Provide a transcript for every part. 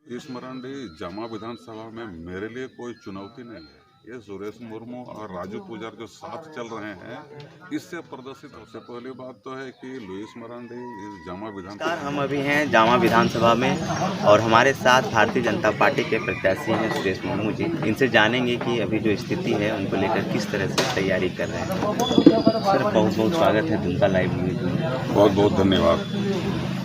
इस मरांडी जमा विधानसभा में मेरे लिए कोई चुनौती नहीं है। ये सुरेश मुर्मू और राजू पुजार जो साथ चल रहे हैं, इससे प्रदर्शित। सबसे पहली बात तो है कि लुइस मरांडी इस जमा नमस्कार, विधानसभा हम अभी हैं जामा विधानसभा में और हमारे साथ भारतीय जनता पार्टी के प्रत्याशी हैं सुरेश मुर्मू जी। इनसे जानेंगे कि अभी जो स्थिति है उनको लेकर किस तरह से तैयारी कर रहे हैं। सर, बहुत बहुत स्वागत है दुमका लाइव न्यूज़ में। बहुत बहुत धन्यवाद।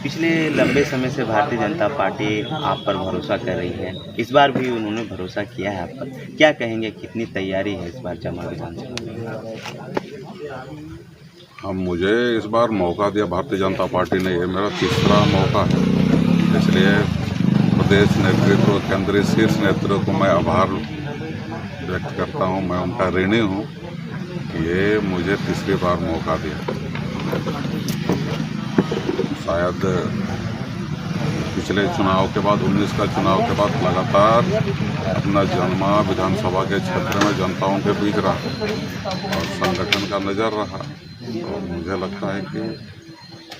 पिछले लंबे समय से भारतीय जनता पार्टी आप पर भरोसा कर रही है, इस बार भी उन्होंने भरोसा किया है आप पर। क्या कहेंगे, कितनी तैयारी है इस बार जामा विधानसभा में? हम मुझे इस बार मौका दिया भारतीय जनता पार्टी ने, ये मेरा तीसरा मौका है। इसलिए प्रदेश नेतृत्व, केंद्रीय शीर्ष नेतृत्व को मैं आभार व्यक्त करता हूँ। मैं उनका ऋणी हूँ कि ये मुझे तीसरी बार मौका दिया। शायद पिछले चुनाव के बाद 19 का चुनाव के बाद लगातार अपना जन्मा विधानसभा के क्षेत्र में जनताओं के बीच रहा और संगठन का नज़र रहा। और मुझे लगता है कि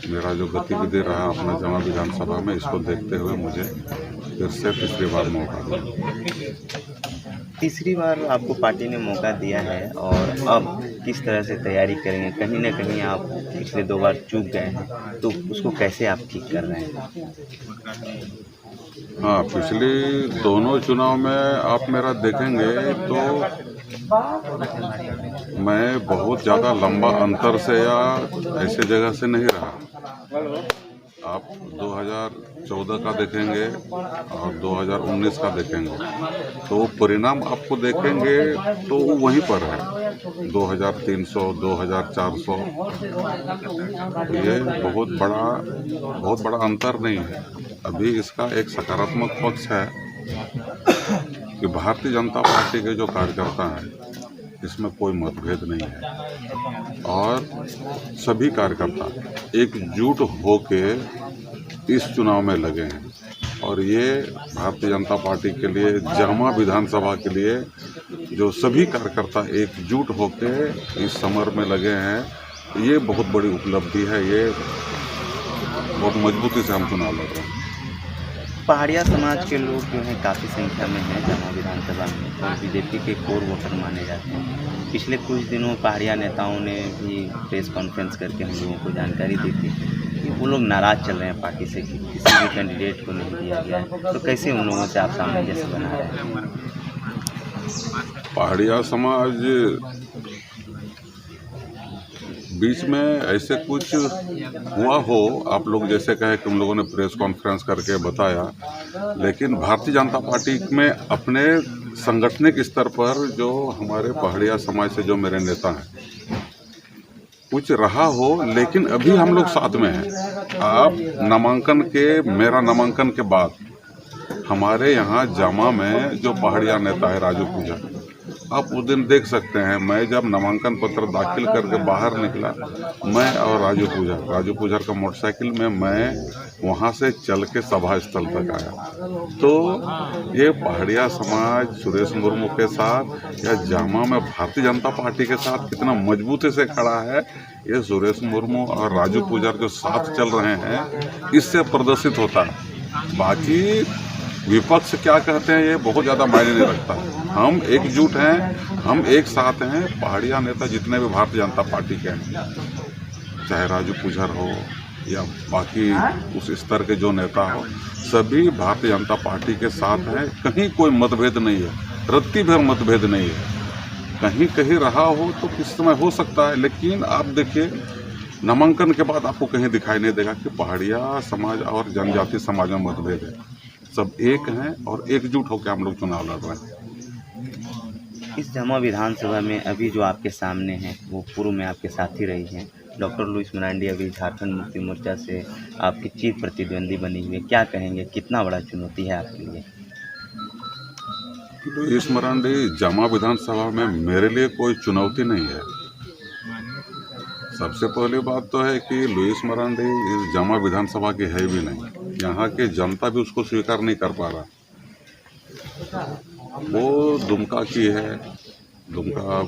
मेरा जो गतिविधि रहा अपना जमा विधानसभा में, इसको देखते हुए मुझे फिर से तीसरी बार मौका दिया। तीसरी बार आपको पार्टी ने मौका दिया है और अब किस तरह से तैयारी करेंगे? कहीं न कहीं आप पिछले 2 बार चूक गए हैं, तो उसको कैसे आप ठीक कर रहे हैं? हाँ, पिछली दोनों चुनाव में आप मेरा देखेंगे तो मैं बहुत ज़्यादा लंबा अंतर से या ऐसे जगह से नहीं रहा। आप 2014 का देखेंगे और 2019 का देखेंगे तो परिणाम आपको देखेंगे तो वो वहीं पर है, 2300, 2400। ये बहुत बड़ा अंतर नहीं है। अभी इसका एक सकारात्मक पक्ष है कि भारतीय जनता पार्टी के जो कार्यकर्ता हैं, इसमें कोई मतभेद नहीं है और सभी कार्यकर्ता एकजुट होके इस चुनाव में लगे हैं। और ये भारतीय जनता पार्टी के लिए, जामा विधानसभा के लिए जो सभी कार्यकर्ता एकजुट होके इस समर में लगे हैं, ये बहुत बड़ी उपलब्धि है। ये बहुत मजबूती से हम चुनाव लड़ रहे हैं। पहाड़िया समाज के लोग जो हैं काफ़ी संख्या में हैं जामा विधानसभा में और बीजेपी के कोर वोटर माने जाते हैं। पिछले कुछ दिनों पहाड़िया नेताओं ने भी प्रेस कॉन्फ्रेंस करके हम लोगों को जानकारी दी थी कि वो लोग नाराज़ चल रहे हैं पार्टी से कि किसी भी कैंडिडेट को नहीं दिया गया है। तो कैसे उन लोगों से आप सामंजस्य बना रहे हैं? पहाड़िया समाज बीच में ऐसे कुछ हुआ हो, आप लोग जैसे कहे कि उन लोगों ने प्रेस कॉन्फ्रेंस करके बताया, लेकिन भारतीय जनता पार्टी में अपने संगठनिक स्तर पर जो हमारे पहाड़िया समाज से जो मेरे नेता हैं, कुछ रहा हो, लेकिन अभी हम लोग साथ में हैं। आप मेरा नामांकन के बाद हमारे यहाँ जामा में जो पहाड़िया नेता है राजू पूजा, आप उस दिन देख सकते हैं, मैं जब नामांकन पत्र दाखिल करके बाहर निकला, मैं और राजू पूजर का मोटरसाइकिल में मैं वहाँ से चल के सभा स्थल तक आया। तो ये पहाड़िया समाज सुरेश मुर्मू के साथ या जामा में भारतीय जनता पार्टी के साथ कितना मजबूती से खड़ा है, ये सुरेश मुर्मू और राजू पूजर जो साथ चल रहे हैं, इससे प्रदर्शित होता है। बाकी विपक्ष क्या कहते हैं ये बहुत ज़्यादा मायने नहीं रखता। हम एकजुट हैं, हम एक साथ हैं। पहाड़िया नेता जितने भी भारतीय जनता पार्टी के हैं, चाहे राजू पुजर हो या बाकी उस स्तर के जो नेता हो, सभी भारतीय जनता पार्टी के साथ हैं। कहीं कोई मतभेद नहीं है, रत्ती भर मतभेद नहीं है। कहीं कहीं रहा हो तो किस समय हो सकता है, लेकिन आप देखिए नामांकन के बाद आपको कहीं दिखाई नहीं देगा कि पहाड़िया समाज और जनजाति समाज में मतभेद है। सब एक हैं और एकजुट होकर हम लोग चुनाव लड़ रहे हैं। इस जामा विधानसभा में अभी जो आपके सामने हैं वो पूर्व में आपके साथी रही हैं डॉक्टर लुइस मरांडी, अभी झारखंड मुक्ति मोर्चा से आपकी चीफ प्रतिद्वंदी बनी हुई है। क्या कहेंगे, कितना बड़ा चुनौती है आपके लिए? लुइस मरांडी जामा विधानसभा में मेरे लिए कोई चुनौती नहीं है। सबसे पहली बात तो है कि लुइस मरांडी इस जामा विधानसभा की है भी नहीं। यहाँ की जनता भी उसको स्वीकार नहीं कर पा रहा। वो दुमका की है, दुमका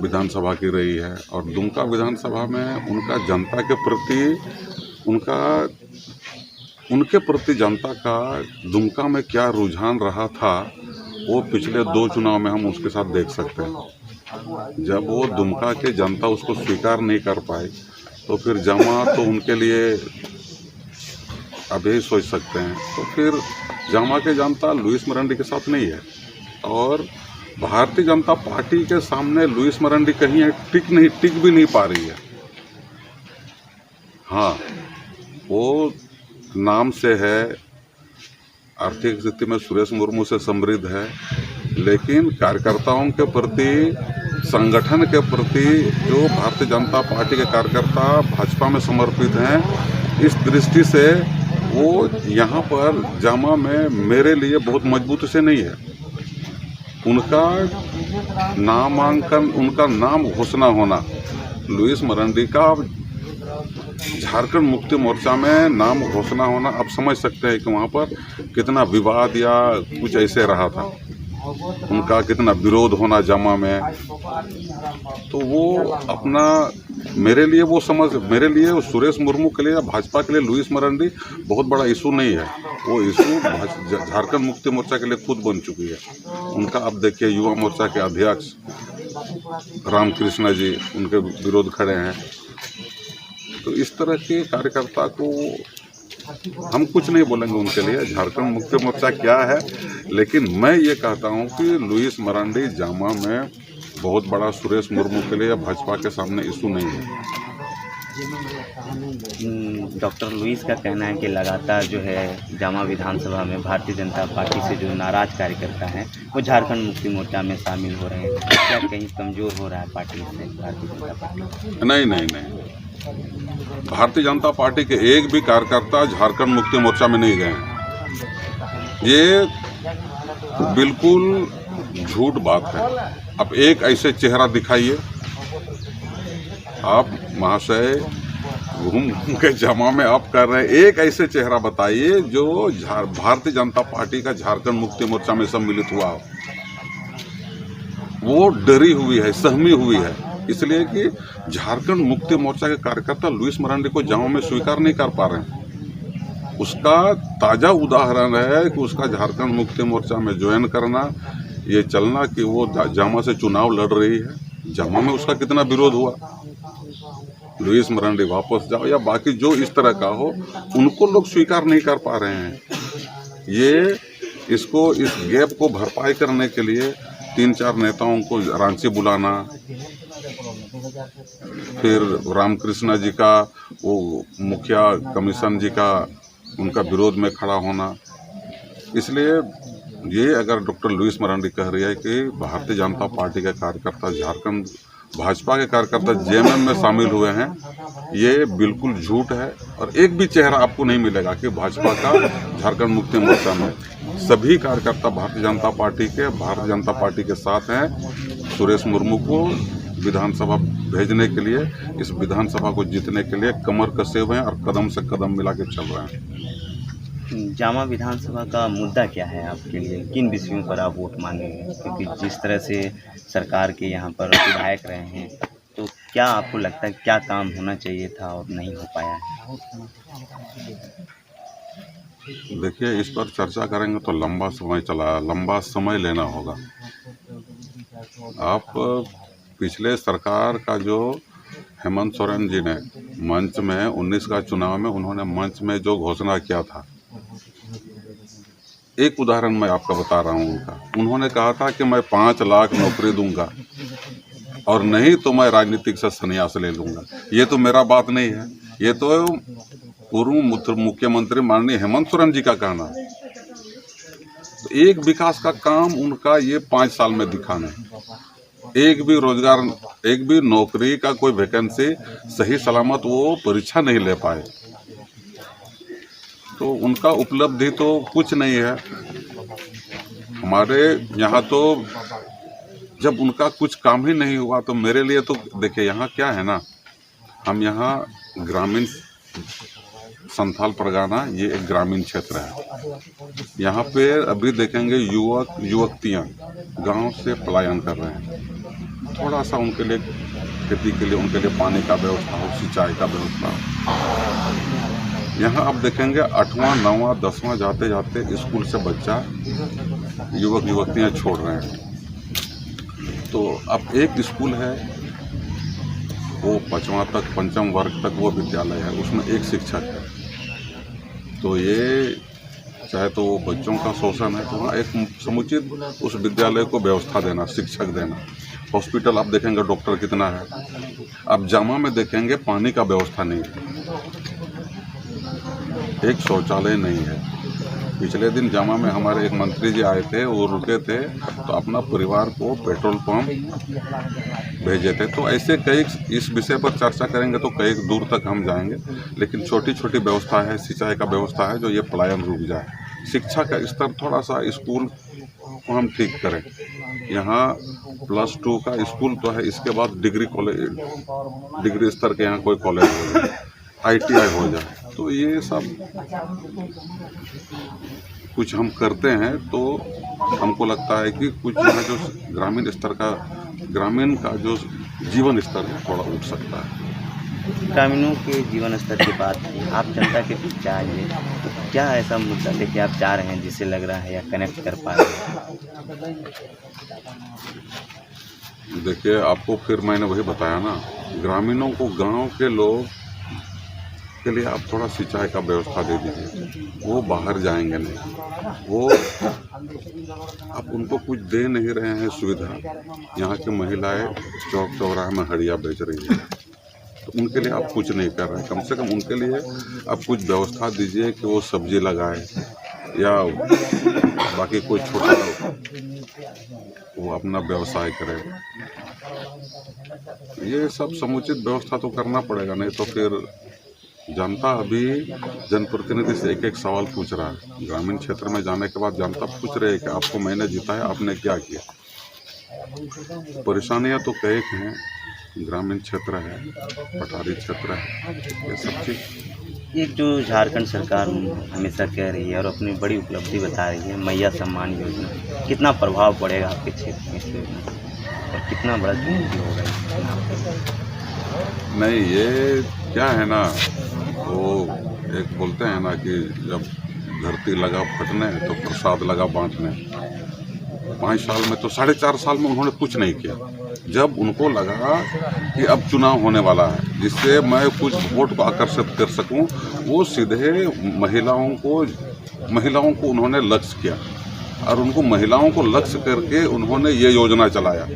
विधानसभा की रही है और दुमका विधानसभा में उनका जनता के प्रति उनका उनके प्रति जनता का दुमका में क्या रुझान रहा था, वो पिछले 2 चुनाव में हम उसके साथ देख सकते हैं। जब वो दुमका के जनता उसको स्वीकार नहीं कर पाए, तो फिर जमा तो उनके लिए अब यही सोच सकते हैं। तो फिर जमा के जनता लुइस मरांडी के साथ नहीं है, और भारतीय जनता पार्टी के सामने लुइस मरांडी कहीं टिक भी नहीं पा रही है। हाँ, वो नाम से है, आर्थिक स्थिति में सुरेश मुर्मू से समृद्ध है, लेकिन कार्यकर्ताओं के प्रति, संगठन के प्रति जो भारतीय जनता पार्टी के कार्यकर्ता भाजपा में समर्पित हैं, इस दृष्टि से वो यहाँ पर जामा में मेरे लिए बहुत मजबूती से नहीं है। उनका नामांकन, उनका नाम घोषणा होना, लुइस मरांडी का झारखंड मुक्ति मोर्चा में नाम घोषणा होना, आप समझ सकते हैं कि वहाँ पर कितना विवाद या कुछ ऐसे रहा था, उनका कितना विरोध होना जामा में। तो वो अपना, मेरे लिए सुरेश मुर्मू के लिए या भाजपा के लिए लुइस मरांडी बहुत बड़ा इशू नहीं है। वो इशू झारखंड मुक्ति मोर्चा के लिए खुद बन चुकी है। उनका अब देखिए युवा मोर्चा के अध्यक्ष रामकृष्ण जी उनके विरोध खड़े हैं। तो इस तरह के कार्यकर्ता को हम कुछ नहीं बोलेंगे उनके लिए, झारखंड मुक्ति मोर्चा क्या है, लेकिन मैं ये कहता हूँ कि लुइस मरांडी जामा में बहुत बड़ा सुरेश मुर्मू के लिए या भाजपा के सामने इशू नहीं है। डॉक्टर लुइस का कहना है कि लगातार जो है जामा विधानसभा में भारतीय जनता पार्टी से जो नाराज कार्यकर्ता हैं वो झारखंड मुक्ति मोर्चा में शामिल हो रहे हैं। क्या कहीं कमज़ोर हो रहा है पार्टी से भारतीय जनता पार्टी? नहीं, भारतीय जनता पार्टी के एक भी कार्यकर्ता झारखंड मुक्ति मोर्चा में नहीं गए हैं। ये बिल्कुल झूठ बात है। अब एक ऐसे चेहरा दिखाइए, आप महाशय घूम के जमा में आप कर रहे हैं, एक ऐसे चेहरा बताइए जो भारतीय जनता पार्टी का झारखंड मुक्ति मोर्चा में सम्मिलित हुआ हो। वो डरी हुई है, सहमी हुई है, इसलिए कि झारखंड मुक्ति मोर्चा के कार्यकर्ता लुइस मरांडी को जामा में स्वीकार नहीं कर पा रहे हैं। उसका ताज़ा उदाहरण है कि उसका झारखंड मुक्ति मोर्चा में ज्वाइन करना, ये चलना कि वो जामा से चुनाव लड़ रही है। जामा में उसका कितना विरोध हुआ। लुइस मरांडी वापस जाओ या बाकी जो इस तरह का हो, उनको लोग स्वीकार नहीं कर पा रहे हैं। इस गैप को भरपाई करने के लिए 3-4 नेताओं को रांची बुलाना, फिर रामकृष्ण जी का, वो मुखिया कमीशन जी का, उनका विरोध में खड़ा होना। इसलिए ये अगर डॉक्टर लुइस मरांडी कह रही है कि भारतीय जनता पार्टी के कार्यकर्ता झारखंड भाजपा के कार्यकर्ता जेएमएम में शामिल हुए हैं, ये बिल्कुल झूठ है। और एक भी चेहरा आपको नहीं मिलेगा कि भाजपा का झारखंड मुक्ति मोर्चा में। सभी कार्यकर्ता भारतीय जनता पार्टी के साथ हैं। सुरेश मुर्मू को विधानसभा भेजने के लिए, इस विधानसभा को जीतने के लिए कमर कसे हुए हैं और कदम से कदम मिला के चल रहे हैं। जामा विधानसभा का मुद्दा क्या है आपके लिए? किन विषयों पर आप वोट मांगेंगे? क्योंकि जिस तरह से सरकार के यहाँ पर विधायक रहे हैं, तो क्या आपको लगता है क्या काम होना चाहिए था और नहीं हो पाया है? देखिए, इस पर चर्चा करेंगे तो लंबा समय लेना होगा। आप पिछले सरकार का जो हेमंत सोरेन जी ने मंच में 19 का चुनाव में उन्होंने मंच में जो घोषणा किया था, एक उदाहरण मैं आपको बता रहा हूँ उनका। उन्होंने कहा था कि मैं 5 लाख नौकरी दूंगा और नहीं तो मैं राजनीतिक से संन्यास ले लूँगा। ये तो मेरा बात नहीं है, ये तो पूर्व मुख्यमंत्री माननीय हेमंत सोरेन जी का कहना है। तो एक विकास का काम उनका ये 5 साल में दिखाना है। एक भी रोजगार, एक भी नौकरी का कोई वैकेंसी सही सलामत वो परीक्षा नहीं ले पाए, तो उनका उपलब्धि तो कुछ नहीं है। हमारे यहाँ तो जब उनका कुछ काम ही नहीं हुआ, तो मेरे लिए तो देखिए यहाँ क्या है ना, हम यहाँ ग्रामीण संथाल परगना, ये एक ग्रामीण क्षेत्र है। यहाँ पे अभी देखेंगे युवतियाँ गांव से पलायन कर रहे हैं। थोड़ा सा उनके लिए खेती के लिए, उनके लिए पानी का व्यवस्था हो, सिंचाई का व्यवस्था हो। यहाँ आप देखेंगे 8वां 9वां 10वां जाते जाते स्कूल से बच्चा युवक युवतियाँ छोड़ रहे हैं। तो अब एक स्कूल है वो 5वां तक 5म वर्ग तक वो विद्यालय है, उसमें एक शिक्षक है। तो ये चाहे तो वो बच्चों का शोषण है, तो वहाँ एक समुचित उस विद्यालय को व्यवस्था देना, शिक्षक देना। हॉस्पिटल आप देखेंगे डॉक्टर कितना है। आप जामा में देखेंगे पानी का व्यवस्था नहीं है, एक शौचालय नहीं है। पिछले दिन जामा में हमारे एक मंत्री जी आए थे, वो रुके थे तो अपना परिवार को पेट्रोल पंप भेजे थे। तो ऐसे कई इस विषय पर चर्चा करेंगे तो कई दूर तक हम जाएंगे, लेकिन छोटी छोटी व्यवस्था है, सिंचाई का व्यवस्था है जो ये पलायन रुक जाए। शिक्षा का स्तर थोड़ा सा स्कूल को हम ठीक करें। यहाँ +2 का स्कूल तो है, इसके बाद डिग्री कॉलेज, डिग्री स्तर के यहाँ कोई कॉलेज हो जाए, ITI हो जाए। तो ये सब कुछ हम करते हैं तो हमको लगता है कि कुछ यहाँ जो ग्रामीण का जो जीवन स्तर है थोड़ा उठ सकता है। ग्रामीणों के जीवन स्तर की बात की, आप जनता के बीच आइए तो क्या ऐसा मुद्दा लेके आप जा रहे हैं जिससे लग रहा है या कनेक्ट कर पा रहे हैं? देखिए, आपको फिर मैंने वही बताया ना, ग्रामीणों को, गांव के लोग के लिए आप थोड़ा सिंचाई का व्यवस्था दे दीजिए। वो बाहर जाएंगे नहीं, वो आप उनको कुछ दे नहीं रहे हैं सुविधा। यहाँ की महिलाएं चौक चौराहे में हड़िया बेच रही है, तो उनके लिए आप कुछ नहीं कर रहे हैं। कम से कम उनके लिए आप कुछ व्यवस्था दीजिए कि वो सब्जी लगाए या बाकी कोई छोटा वो अपना व्यवसाय करे। ये सब समुचित व्यवस्था तो करना पड़ेगा, नहीं तो फिर जनता अभी जनप्रतिनिधि से एक एक सवाल पूछ रहा है। ग्रामीण क्षेत्र में जाने के बाद जनता पूछ रहे है कि आपको मैंने जीता है, आपने क्या किया। परेशानियां तो कई हैं, ग्रामीण क्षेत्र है, पठारी क्षेत्र है, ये सब चीज़। एक जो झारखंड सरकार हमेशा कह रही है और अपनी बड़ी उपलब्धि बता रही है, मैया सम्मान योजना, कितना प्रभाव पड़ेगा आपके क्षेत्र में इस योजना और कितना बड़ा चुनौती होगा इस? नहीं, ये क्या है ना, वो एक बोलते हैं ना कि जब धरती लगा फटने तो प्रसाद लगा बांटने। 5 साल में तो 4.5 साल में उन्होंने कुछ नहीं किया। जब उनको लगा कि अब चुनाव होने वाला है जिससे मैं कुछ वोट को आकर्षित कर सकूं, वो सीधे महिलाओं को उन्होंने लक्ष्य किया और उनको महिलाओं को लक्ष्य करके उन्होंने ये योजना चलाया।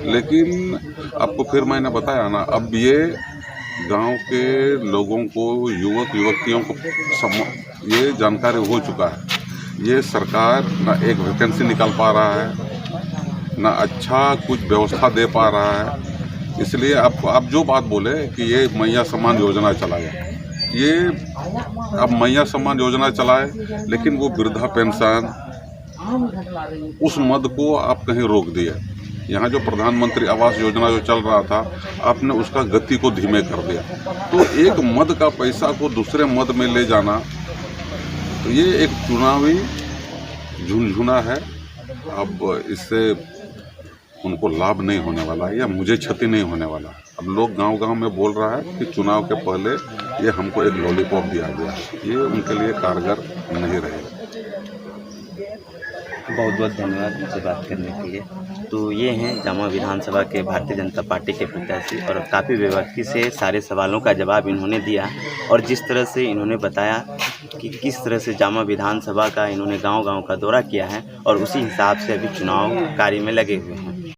लेकिन आपको फिर मैंने बताया ना, अब ये गांव के लोगों को, युवक युवतियों को ये जानकारी हो चुका है। ये सरकार ना एक वैकेंसी निकाल पा रहा है, ना अच्छा कुछ व्यवस्था दे पा रहा है। इसलिए आप जो बात बोले कि ये मैया सम्मान योजना चलाए, ये अब मैया सम्मान योजना चलाए, लेकिन वो वृद्धा पेंशन उस मद को आप कहीं रोक दिए। यहाँ जो प्रधानमंत्री आवास योजना जो चल रहा था, आपने उसका गति को धीमे कर दिया। तो एक मद का पैसा को दूसरे मद में ले जाना, तो ये एक चुनावी झुनझुना है। अब इससे उनको लाभ नहीं होने वाला या मुझे क्षति नहीं होने वाला। अब लोग गांव-गांव में बोल रहा है कि चुनाव के पहले ये हमको एक लॉलीपॉप दिया गया, ये उनके लिए कारगर नहीं रहेगा। बहुत बहुत धन्यवाद मुझसे बात करने के लिए। तो ये हैं जामा विधानसभा के भारतीय जनता पार्टी के प्रत्याशी और काफ़ी बेबाकी से सारे सवालों का जवाब इन्होंने दिया और जिस तरह से इन्होंने बताया कि किस तरह से जामा विधानसभा का इन्होंने गांव-गांव का दौरा किया है और उसी हिसाब से अभी चुनाव कार्य में लगे हुए हैं।